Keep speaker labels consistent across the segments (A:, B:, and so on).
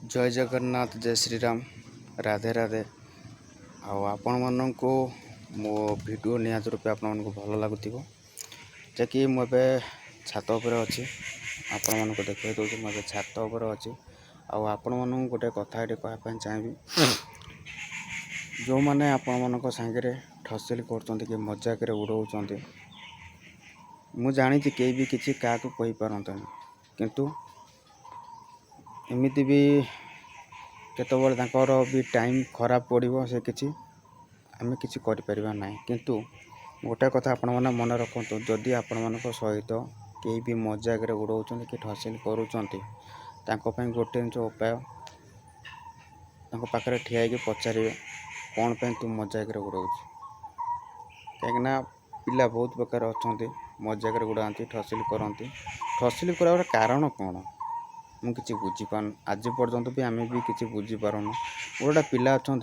A: जय जगन्नाथ जय श्रीराम राधे राधे आपण मानक मो वीडियो निहाती रूपे आपण मानक भल लगुव जि मुझे छात उपर अच्छी आपण मानक देखे दूसरी मुझे छात उपर अच्छी आपण मानक गोटे कथा ये कहवाई चाहिए जो मैंने आपण मानक सांगे ठसिल कर मजाक उड़ाऊँ मु जानी कई भी किसी क्या कहींपारत किंतु एमती भी केतबले भी टाइम खराब पड़ो से किसी आम कि ना किंतु गोटे कथा आपण मैंने मन रखु जदि आपण मान सहित कई भी मजाक उड़ाऊँ कि ठसिल करें गोटे उपाय पाखे ठिया पचारे कौन पे तू मजाक उड़ाऊ कहीं पिला बहुत प्रकार अच्छा मजाक उड़ाती ठसिल करती ठसिल कर कारण कौन मुझे बुझीपार आज पर्यंत भी आम भी किसी बुझीपारूँ गोटा पिला अच्छा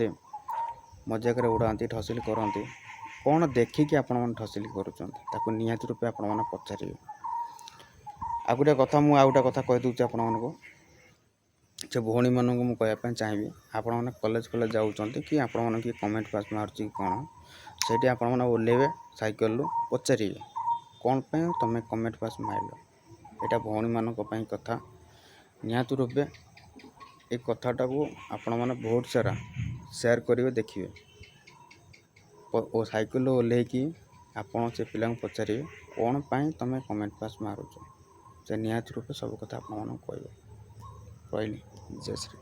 A: मजाक उड़ाती ठसिल करती कौन देखिकी आपण मैंने ठसिल कर निहाती रूपे आपण मैंने पचारे आ गोटे कथा मुझे कथा कहीदे आपण मानक से भौणी मानक मुझे कहवाई चाहिए आपण मैंने कॉलेज जाऊँच कि आपण मैंने किए कमेंट पास मार्च कौन से आपण मैंने ओह्लैबे साइकेल पचारे कौन पे तुम कमेंट पास मारिल यहाँ भौणी मानक कथा निहाती रूपे ये कथाटा को आपण मैंने बहुत सारा शेयर करेंगे देखिए और साइकेल ओह्लैकी आपड़ से पिला पचारे कौन पाई तुम कमेंट पास मारुच से निहाती रूपे सब कथा आप कह रही जय श्री।